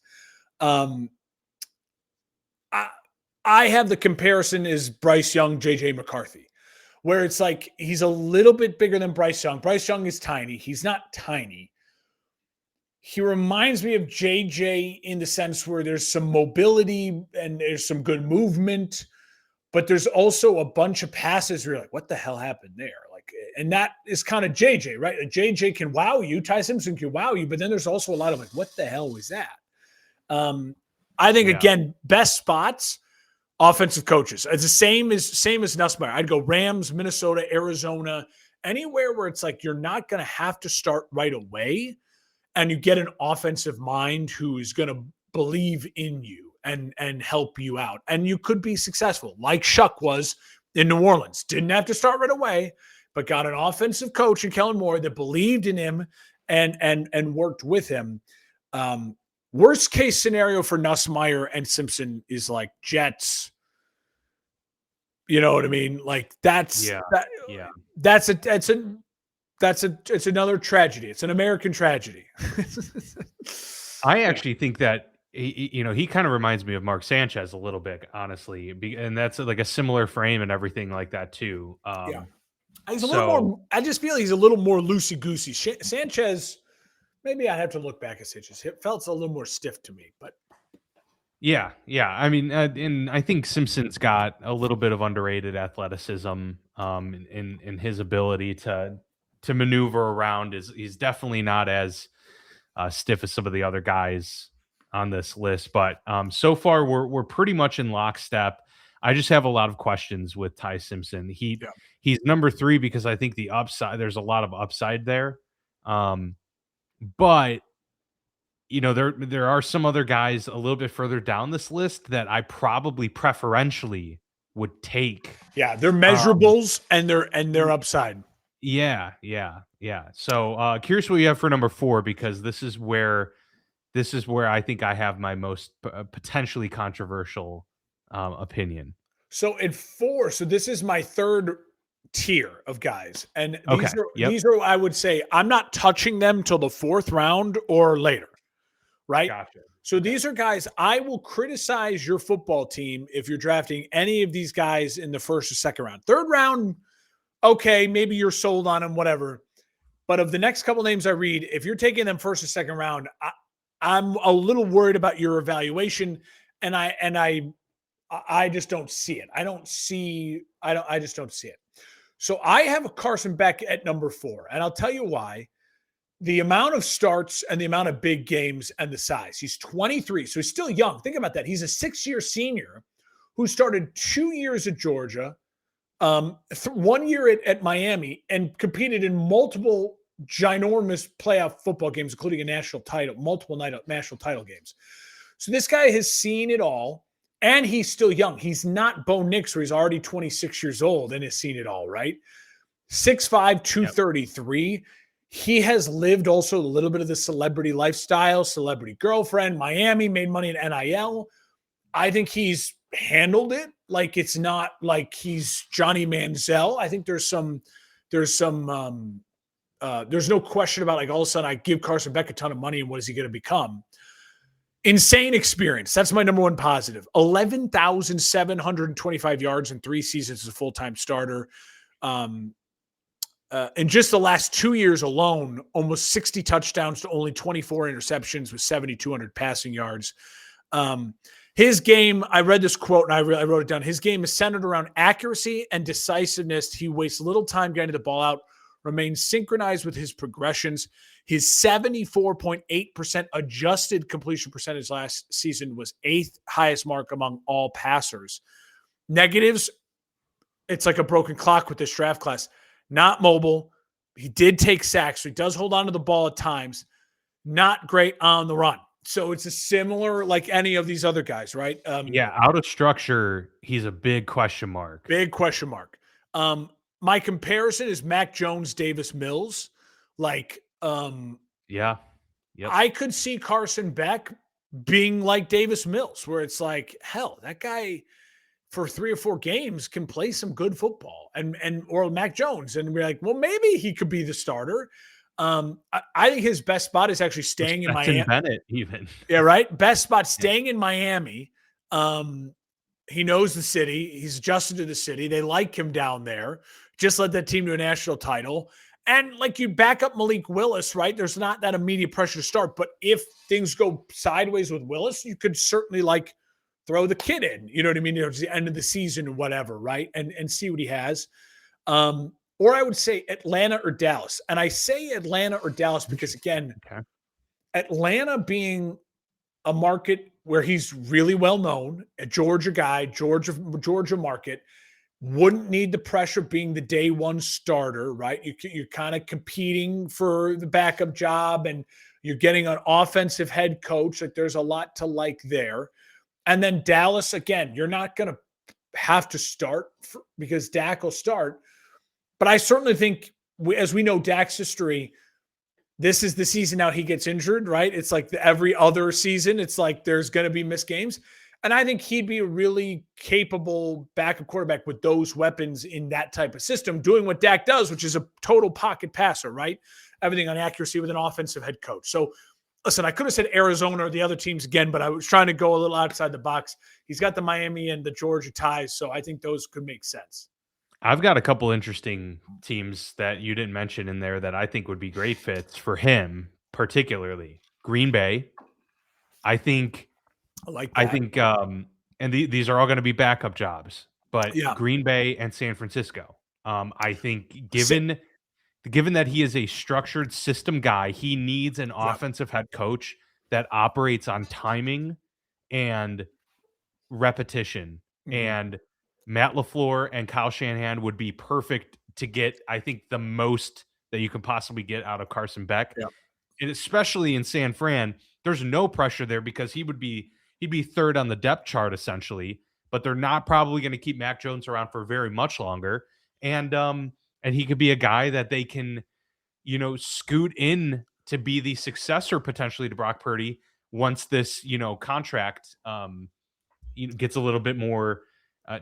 Speaker 1: I have the comparison is Bryce Young, JJ McCarthy, where it's like he's a little bit bigger than Bryce Young. Bryce Young is tiny. He's not tiny. He reminds me of JJ in the sense where there's some mobility and there's some good movement, but there's also a bunch of passes where you're like, what the hell happened there? Like, and that is kind of JJ, right? JJ can wow you. Ty Simpson can wow you, but then there's also a lot of like, what the hell was that? I think, again, best spots, offensive coaches. It's the same as Nussmeier. I'd go Rams, Minnesota, Arizona, anywhere where it's like you're not going to have to start right away, and you get an offensive mind who is going to believe in you and help you out. And you could be successful, like Shuck was in New Orleans. Didn't have to start right away, but got an offensive coach in Kellen Moore that believed in him and worked with him. Worst case scenario for Nussmeier and Simpson is like Jets. You know what I mean? Like it's another tragedy. It's an American tragedy.
Speaker 2: I actually think that he kind of reminds me of Mark Sanchez a little bit, honestly, and that's like a similar frame and everything like that too.
Speaker 1: He's a little more. I just feel he's a little more loosey goosey. Sanchez. Maybe I'd have to look back at Sanchez. It felt a little more stiff to me, but
Speaker 2: yeah. I mean, and I think Simpson's got a little bit of underrated athleticism in his ability to maneuver around. He's definitely not as stiff as some of the other guys on this list, but so far we're pretty much in lockstep. I just have a lot of questions with Ty Simpson. He's number 3 because I think there's a lot of upside there. But there are some other guys a little bit further down this list that I probably preferentially would take.
Speaker 1: Yeah, they're measurables and they're upside.
Speaker 2: Yeah. So curious what you have for number 4, because this is where I think I have my most potentially controversial opinion.
Speaker 1: So at 4, so this is my third tier of guys, and these are I would say I'm not touching them till the 4th round or later, right?
Speaker 2: Gotcha.
Speaker 1: So these are guys I will criticize your football team if you're drafting any of these guys in the 1st or 2nd round. 3rd round, okay, maybe you're sold on them, whatever. But of the next couple names I read, if you're taking them 1st or 2nd round, I'm a little worried about your evaluation, and I just don't see it. I just don't see it. So I have a Carson Beck at number 4, and I'll tell you why. The amount of starts and the amount of big games and the size. He's 23, so he's still young. Think about that. He's a 6-year senior who started 2 years at Georgia, 1 year at Miami, and competed in multiple ginormous playoff football games, including a national title, multiple national title games. So this guy has seen it all. And he's still young. He's not Bo Nix, where he's already 26 years old and has seen it all, right? 6'5", 233. Yep. He has lived also a little bit of the celebrity lifestyle, celebrity girlfriend, Miami, made money in NIL. I think he's handled it. Like, it's not like he's Johnny Manziel. I think there's no question about, like, all of a sudden I give Carson Beck a ton of money and what is he going to become? Insane experience. That's my number 1 positive. 11,725 yards in 3 seasons as a full-time starter. In just the last 2 years alone, almost 60 touchdowns to only 24 interceptions with 7,200 passing yards. His game, I read this quote and I wrote it down. His game is centered around accuracy and decisiveness. He wastes little time getting the ball out, remains synchronized with his progressions. His 74.8% adjusted completion percentage last season was 8th highest mark among all passers. Negatives, it's like a broken clock with this draft class. Not mobile. He did take sacks, so he does hold on to the ball at times. Not great on the run. So it's a similar like any of these other guys, right?
Speaker 2: Yeah, out of structure, he's a big question mark.
Speaker 1: Big question mark. My comparison is Mac Jones, Davis Mills. Like,
Speaker 2: Yeah. Yep.
Speaker 1: I could see Carson Beck being like Davis Mills, where it's like, hell, that guy for 3 or 4 games can play some good football, and or Mac Jones, and we're like, well, maybe he could be the starter. I think his best spot is actually
Speaker 2: Or
Speaker 1: staying in
Speaker 2: Stetson
Speaker 1: Miami.
Speaker 2: Bennett even.
Speaker 1: Yeah, right. Best spot
Speaker 2: Yeah.
Speaker 1: staying in Miami. He knows the city. He's adjusted to the city. They like him down there. Just led that team to a national title. And like you back up Malik Willis, right? There's not that immediate pressure to start. But if things go sideways with Willis, you could certainly like throw the kid in. You know what I mean? It's the end of the season or whatever, right? And see what he has. Or I would say Atlanta or Dallas. And I say Atlanta or Dallas because again,
Speaker 2: Okay.
Speaker 1: Atlanta being a market where he's really well known, a Georgia guy, Georgia market, wouldn't need the pressure being the day one starter, right? You're kind of competing for the backup job and you're getting an offensive head coach. Like there's a lot to like there. And then Dallas, again, you're not going to have to start because Dak will start. But I certainly think, as we know Dak's history, this is the season now he gets injured, right? It's like every other season. It's like there's going to be missed games. And I think he'd be a really capable backup quarterback with those weapons in that type of system, doing what Dak does, which is a total pocket passer, right? Everything on accuracy with an offensive head coach. So listen, I could have said Arizona or the other teams again, but I was trying to go a little outside the box. He's got the Miami and the Georgia ties, so I think those could make sense.
Speaker 2: I've got a couple interesting teams that you didn't mention in there that I think would be great fits for him, particularly Green Bay. I think,
Speaker 1: I like that.
Speaker 2: and these are all going to be backup jobs, but
Speaker 1: Yeah.
Speaker 2: Green Bay and San Francisco. I think given that he is a structured system guy, he needs an offensive head coach that operates on timing and repetition. And Matt LaFleur and Kyle Shanahan would be perfect to get, I think, the most that you can possibly get out of Carson Beck.
Speaker 1: Yeah.
Speaker 2: And especially in San Fran, there's no pressure there because he'd be third on the depth chart essentially, but they're not probably going to keep Mac Jones around for very much longer. And he could be a guy that they can, scoot in to be the successor potentially to Brock Purdy once this, contract gets a little bit more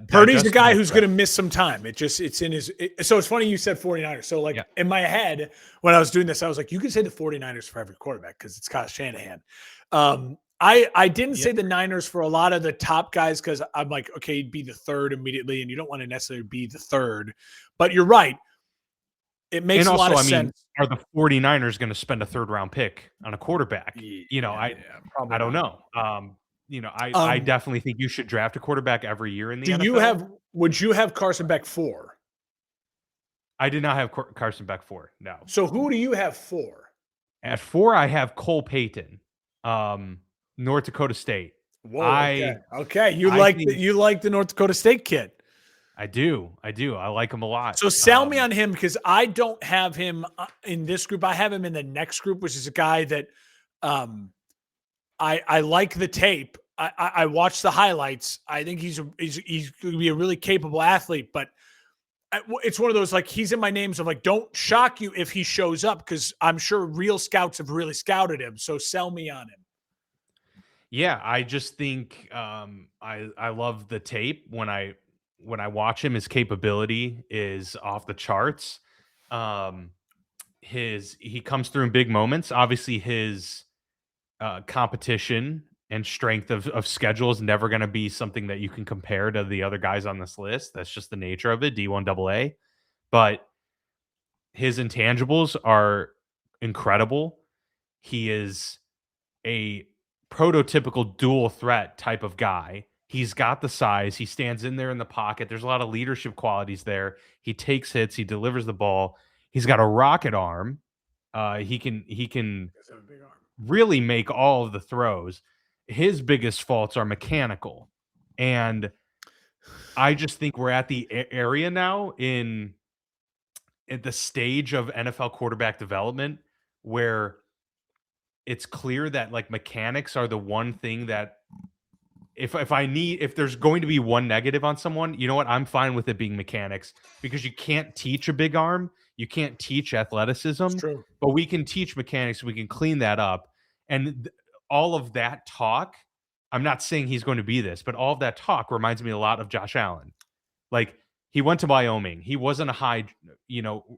Speaker 1: Purdy's the guy who's going to miss some time. It's in his. So it's funny you said 49ers. So like in my head when I was doing this, I was like, you could say the 49ers for every quarterback because it's Kyle Shanahan. I didn't say the Niners for a lot of the top guys because I'm like, okay, he'd be the third immediately, and you don't want to necessarily be the third. But you're right. It makes a lot of sense.
Speaker 2: Are the 49ers going to spend a third round pick on a quarterback? I don't know. I definitely think you should draft a quarterback every year in the NFL.
Speaker 1: Would you have Carson Beck 4?
Speaker 2: I did not have Carson Beck 4. No.
Speaker 1: So who do you have 4?
Speaker 2: At 4, I have Cole Payton, North Dakota State.
Speaker 1: Whoa, okay. You like the North Dakota State kid.
Speaker 2: I do. I like him a lot.
Speaker 1: So sell me on him because I don't have him in this group. I have him in the next group, which is a guy that I like the tape. I watched the highlights. I think he's going to be a really capable athlete, but it's one of those, like, he's in my names of like, don't shock you if he shows up because I'm sure real scouts have really scouted him. So sell me on him.
Speaker 2: Yeah, I just think I love the tape. When I watch him, his capability is off the charts. He comes through in big moments. Obviously, his competition and strength of schedule is never going to be something that you can compare to the other guys on this list. That's just the nature of it, D1 AA. But his intangibles are incredible. He is a prototypical dual threat type of guy. He's got the size. He stands in there in the pocket. There's a lot of leadership qualities there. He takes hits. He delivers the ball. He's got a rocket arm. He can really make all of the throws. His biggest faults are mechanical. And I just think we're at the area now at the stage of NFL quarterback development where it's clear that like mechanics are the one thing that if there's going to be one negative on someone, you know what? I'm fine with it being mechanics because you can't teach a big arm, you can't teach
Speaker 1: It's
Speaker 2: athleticism,
Speaker 1: true.
Speaker 2: but we can teach mechanics, we can clean that up. And all of that talk, I'm not saying he's going to be this, but all of that talk reminds me a lot of Josh Allen. Like he went to Wyoming. He wasn't a high,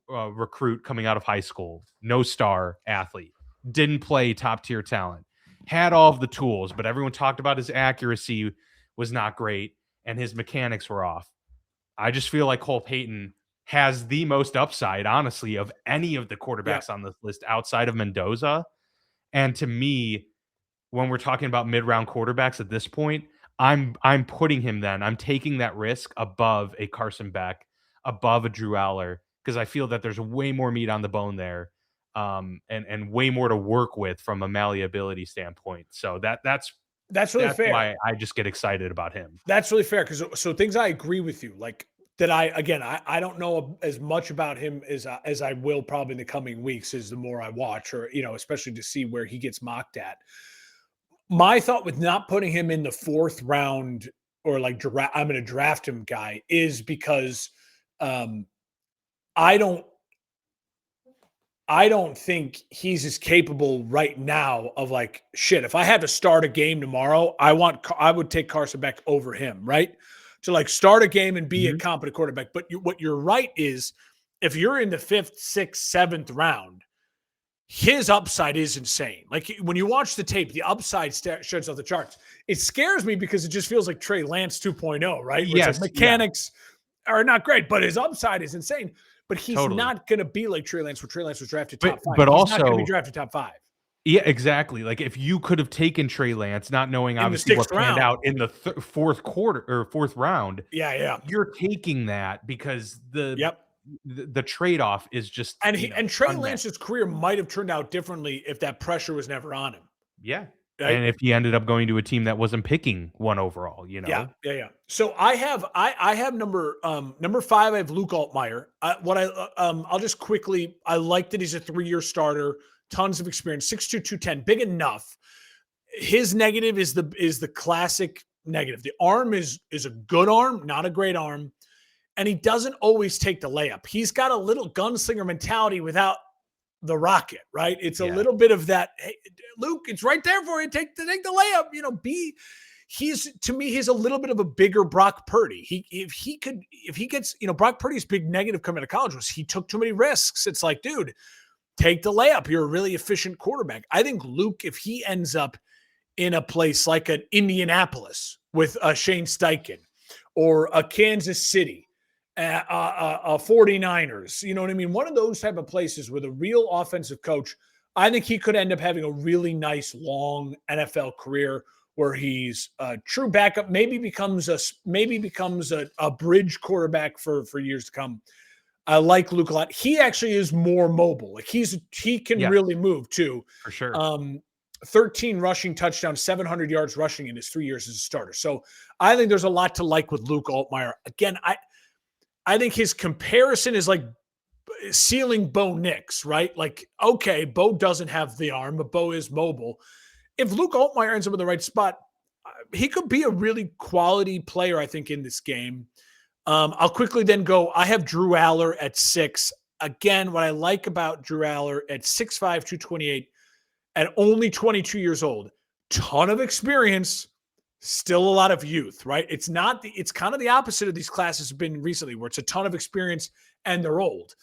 Speaker 2: recruit coming out of high school, no star athlete, didn't play top tier talent, had all of the tools, but everyone talked about his accuracy was not great and his mechanics were off. I just feel like Cole Payton has the most upside, honestly, of any of the
Speaker 1: Yeah.
Speaker 2: quarterbacks on this list outside of Mendoza. And to me, when we're talking about mid-round quarterbacks at this point, I'm putting him then. I'm taking that risk above a Carson Beck, above a Drew Aller, because I feel that there's way more meat on the bone there, and way more to work with from a malleability standpoint. So
Speaker 1: That's really
Speaker 2: that's
Speaker 1: fair.
Speaker 2: why I just get excited about him.
Speaker 1: That's really fair because so things I agree with you like that. I don't know as much about him as I will probably in the coming weeks as the more I watch or especially to see where he gets mocked at. My thought with not putting him in the fourth round or like I'm going to draft him guy is because um, I don't I don't think he's as capable right now of like shit. If I had to start a game tomorrow, I would take Carson Beck over him, right? To like start a game and be a
Speaker 2: Mhm.
Speaker 1: competent quarterback. But what you're right is, if you're in the fifth, sixth, seventh round, his upside is insane. Like when you watch the tape, the upside shows off the charts. It scares me because it just feels like Trey Lance 2.0, right? Where it's like
Speaker 2: Yes, yeah,
Speaker 1: mechanics are not great, but his upside is insane. But he's
Speaker 2: totally.
Speaker 1: not going to be like Trey Lance, where Trey Lance was drafted
Speaker 2: But
Speaker 1: top five.
Speaker 2: but
Speaker 1: He's not going to be
Speaker 2: also
Speaker 1: drafted top five
Speaker 2: yeah, exactly. Like if you could have taken Trey Lance, not knowing
Speaker 1: in the
Speaker 2: obviously
Speaker 1: sixth
Speaker 2: what panned
Speaker 1: round.
Speaker 2: out in the fourth quarter or fourth round,
Speaker 1: Yeah, yeah.
Speaker 2: you're taking that because
Speaker 1: Yep.
Speaker 2: the trade-off is just,
Speaker 1: And Trey
Speaker 2: unmatched.
Speaker 1: Lance's career might have turned out differently if that pressure was never on him.
Speaker 2: Yeah.
Speaker 1: Right?
Speaker 2: And if he ended up going to a team that wasn't picking one overall,
Speaker 1: Yeah, yeah, yeah. So I have number 5. I have Luke Altmaier. I'll just quickly. I like that he's a 3-year starter, tons of experience, 6'2", 210, big enough. His negative is the classic negative. The arm is a good arm, not a great arm, and he doesn't always take the layup. He's got a little gunslinger mentality without the rocket, right? It's a
Speaker 2: Yeah.
Speaker 1: little bit of that. Hey, Luke, it's right there for you. Take the layup. He's to me, he's a little bit of a bigger Brock Purdy. If he gets, Brock Purdy's big negative coming to college was he took too many risks. It's like, dude, take the layup. You're a really efficient quarterback. I think Luke, if he ends up in a place like an Indianapolis with a Shane Steichen or a Kansas City, a 49ers, you know what I mean? One of those type of places with a real offensive coach, I think he could end up having a really nice long NFL career where he's a true backup, maybe becomes a bridge quarterback for years to come. I like Luke a lot. He actually is more mobile. Like he can
Speaker 2: Yes,
Speaker 1: really move too.
Speaker 2: for sure.
Speaker 1: 13 rushing touchdowns, 700 yards rushing in his 3 years as a starter. So I think there's a lot to like with Luke Altmaier. Again, I think his comparison is like ceiling Bo Nix, right? Like, okay, Bo doesn't have the arm, but Bo is mobile. If Luke Altmaier ends up in the right spot, he could be a really quality player, I think, in this game. I'll quickly then go. I have Drew Aller at 6. Again, what I like about Drew Aller at 6'5", 228, at only 22 years old, ton of experience, still a lot of youth, right? It's kind of the opposite of these classes have been recently, where it's a ton of experience and they're old.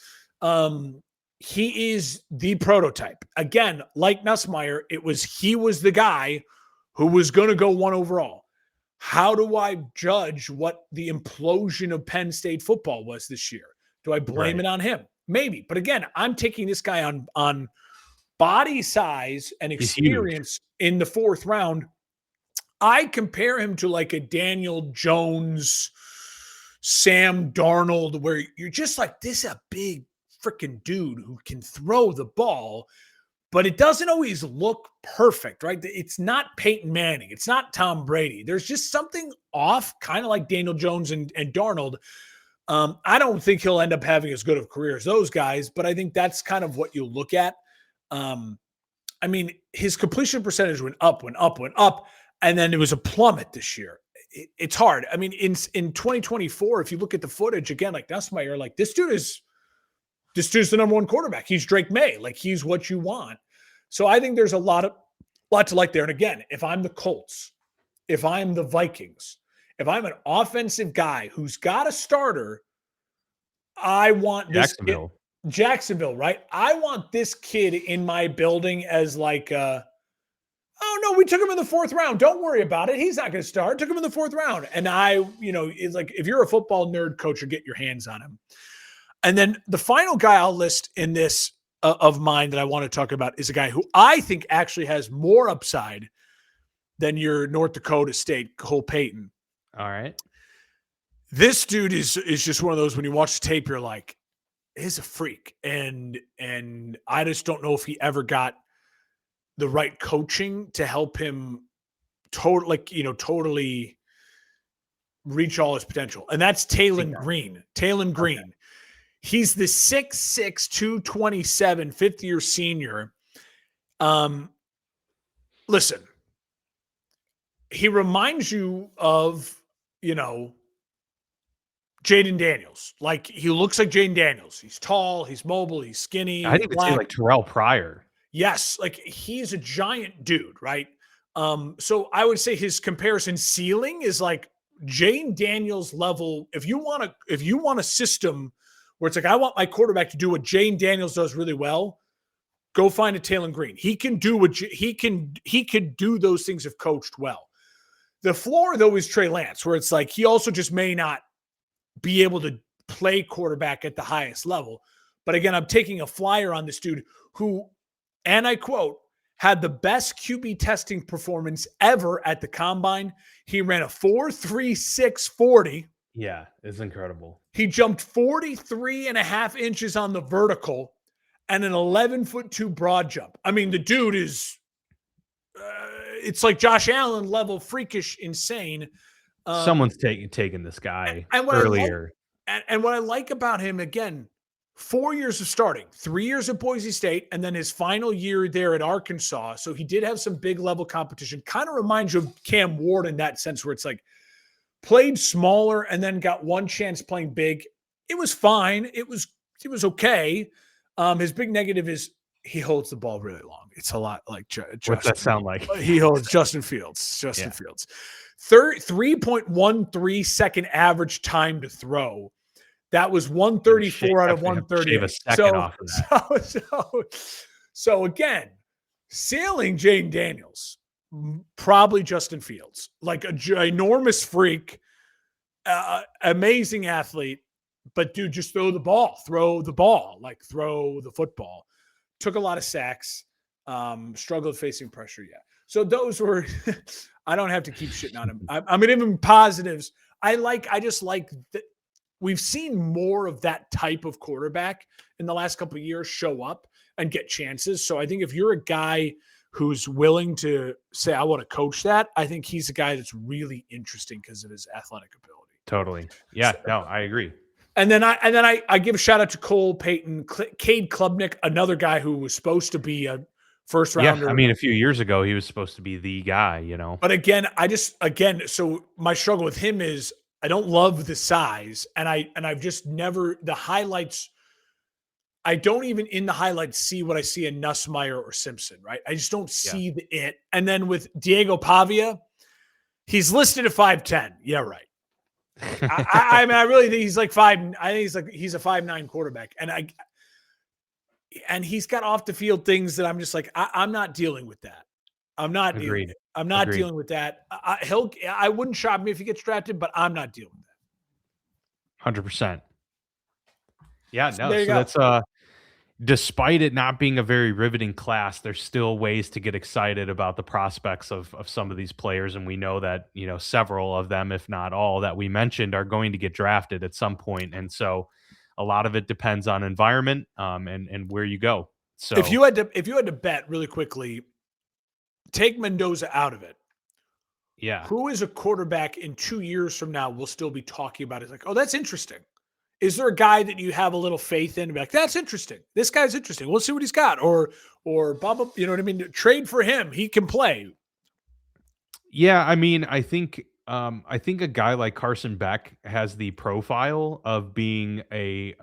Speaker 1: He is the prototype. Again, like Nussmeier, he was the guy who was going to go 1 overall. How do I judge what the implosion of Penn State football was this year? Do I blame it on him? Maybe. But again, I'm taking this guy on body size and experience in the 4th round. I compare him to like a Daniel Jones, Sam Darnold, where you're just like, this is a big freaking dude who can throw the ball, but it doesn't always look perfect, right? It's not Peyton Manning. It's not Tom Brady. There's just something off, kind of like Daniel Jones and Darnold. I don't think he'll end up having as good of a career as those guys, but I think that's kind of what you look at. I mean, his completion percentage went up, went up, went up, and then it was a plummet this year. It's hard. I mean, in 2024, if you look at the footage again, like Nussmeier, like this dude's the number one quarterback. He's Drake May. Like he's what you want. So I think there's a lot to like there. And again, if I'm the Colts, if I'm the Vikings, if I'm an offensive guy who's got a starter, I want
Speaker 2: Jacksonville.
Speaker 1: Jacksonville, right? I want this kid in my building as like, oh no, we took him in the 4th round. Don't worry about it. He's not going to start. Took him in the 4th round. And it's like, if you're a football nerd coach, or get your hands on him. And then the final guy I'll list in this of mine that I want to talk about is a guy who I think actually has more upside than your North Dakota State, Cole Payton.
Speaker 2: All right.
Speaker 1: This dude is just one of those, when you watch the tape, you're like, he's a freak. And I just don't know if he ever got the right coaching to help him totally reach all his potential. And that's Talon Green. Talon Green. Okay. He's the 6'6", 227, fifth-year senior. Listen, he reminds you of, Jaden Daniels. Like, he looks like Jaden Daniels. He's tall, he's mobile, he's skinny.
Speaker 2: I think it's like Terrell Pryor.
Speaker 1: Yes, like he's a giant dude, right? So I would say his comparison ceiling is like Jaden Daniels level. If you want a system where it's like, I want my quarterback to do what Jaden Daniels does really well, go find a Talon Green. He can do what he could do those things if coached well. The floor, though, is Trey Lance, where it's like he also just may not be able to play quarterback at the highest level. But again, I'm taking a flyer on this dude who, and I quote, had the best QB testing performance ever at the combine. He ran a 4.36 40.
Speaker 2: Yeah, it's incredible.
Speaker 1: He jumped 43.5 inches on the vertical and an 11'2" broad jump. I mean, the dude is, it's like Josh Allen level freakish insane.
Speaker 2: Someone's taking this guy earlier.
Speaker 1: And what I like about him, again, 4 years of starting, 3 years at Boise State, and then his final year there at Arkansas. So he did have some big level competition. Kind of reminds you of Cam Ward in that sense, where it's like played smaller and then got one chance playing big. It was fine. It was okay. His big negative is he holds the ball really long. It's a lot like Justin.
Speaker 2: What's that sound like?
Speaker 1: He holds Justin Fields. Fields. 3.13 second average time to throw. That was 134 out of 130.
Speaker 2: Shave a second off of that.
Speaker 1: So again, sailing Jaden Daniels, probably Justin Fields, like a ginormous freak, amazing athlete, but dude, just throw the ball, like throw the football. Took a lot of sacks, struggled facing pressure. Yeah. So those were, I don't have to keep shitting on him. I'm going to give him positives. I just like that. We've seen more of that type of quarterback in the last couple of years show up and get chances. So I think if you're a guy who's willing to say, I want to coach that, I think he's a guy that's really interesting because of his athletic ability.
Speaker 2: Totally. Yeah, no, I agree.
Speaker 1: And then I give a shout out to Cole Payton, Cade Klubnik, another guy who was supposed to be a first rounder.
Speaker 2: Yeah, I mean, a few years ago, he was supposed to be the guy,
Speaker 1: But again, so my struggle with him is I don't love the size, and I've just never, the highlights, I don't even in the highlights see what I see in Nussmeier or Simpson, right? I just don't see it. And then with Diego Pavia, he's listed at 5'10". Yeah, right. I mean, I really think he's like 5. I think he's a 5'9" quarterback, and he's got off the field things that I'm just like, I'm not dealing with that. I'm not dealing with that. I wouldn't shock me if he gets drafted, but I'm not dealing with
Speaker 2: that. 100%. Yeah, no. So that's despite it not being a very riveting class, there's still ways to get excited about the prospects of some of these players, and we know that several of them, if not all, that we mentioned are going to get drafted at some point, and so a lot of it depends on environment and where you go. So
Speaker 1: if you had to bet really quickly, take Mendoza out of it.
Speaker 2: Yeah.
Speaker 1: Who is a quarterback in 2 years from now we'll still be talking about? It's like, oh, that's interesting. Is there a guy that you have a little faith in? Be like, that's interesting. This guy's interesting. We'll see what he's got. Or Bubba, you know what I mean? Trade for him. He can play.
Speaker 2: Yeah, I mean, I think a guy like Carson Beck has the profile of being a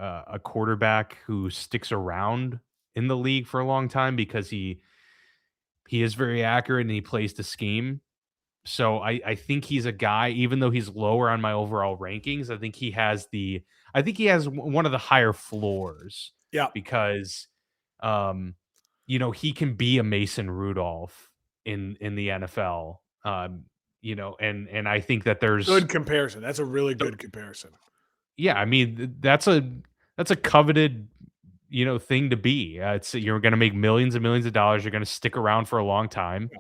Speaker 2: quarterback who sticks around in the league for a long time because he is very accurate and he plays the scheme. So I think he's a guy, even though he's lower on my overall rankings, I think he has one of the higher floors
Speaker 1: Yeah.
Speaker 2: because um he can be a Mason Rudolph in the NFL. And I think that there's
Speaker 1: Good comparison. That's a really good comparison.
Speaker 2: yeah, I mean that's a coveted thing to be. It's you're going to make millions and millions of dollars. You're going to stick around for a long time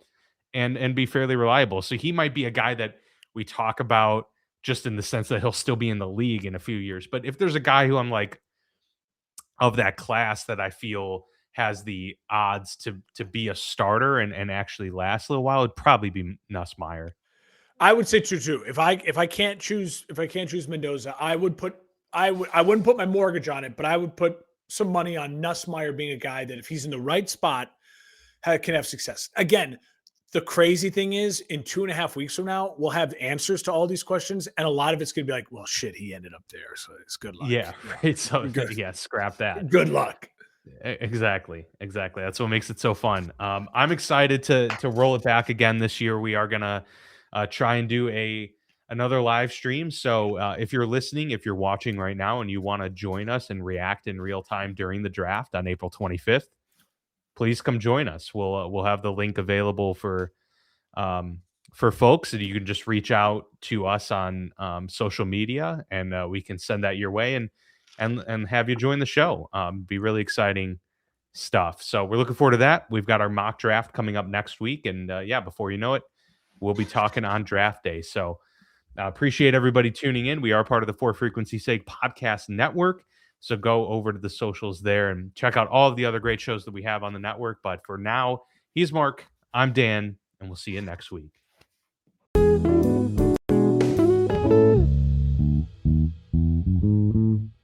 Speaker 2: and be fairly reliable. So he might be a guy that we talk about just in the sense that he'll still be in the league in a few years. But if there's a guy who I'm like of that class that I feel has the odds to be a starter and actually last a little while, it'd probably be Nussmeier.
Speaker 1: I would say two two. If I can't choose Mendoza, I wouldn't put my mortgage on it, but I would put some money on Nussmeier being a guy that if he's in the right spot, can have success. Again, the crazy thing is, in 2.5 weeks from now, we'll have answers to all these questions, and a lot of it's going to be like, well, shit, he ended up there, so it's good luck.
Speaker 2: Yeah, right. So yeah, scrap that.
Speaker 1: Good luck.
Speaker 2: Exactly. That's what makes it so fun. I'm excited to roll it back again this year. We are gonna try and do another live stream. So if you're listening, if you're watching right now, and you want to join us and react in real time during the draft on April 25th, please come join us. We'll have the link available for folks, and you can just reach out to us on social media, and we can send that your way and have you join the show. Be really exciting stuff. So we're looking forward to that. We've got our mock draft coming up next week, and yeah, before you know it, we'll be talking on draft day. So appreciate everybody tuning in. We are part of the For Frequency's Sake podcast network. So go over to the socials there and check out all of the other great shows that we have on the network. But for now, he's Mark, I'm Dan, and we'll see you next week.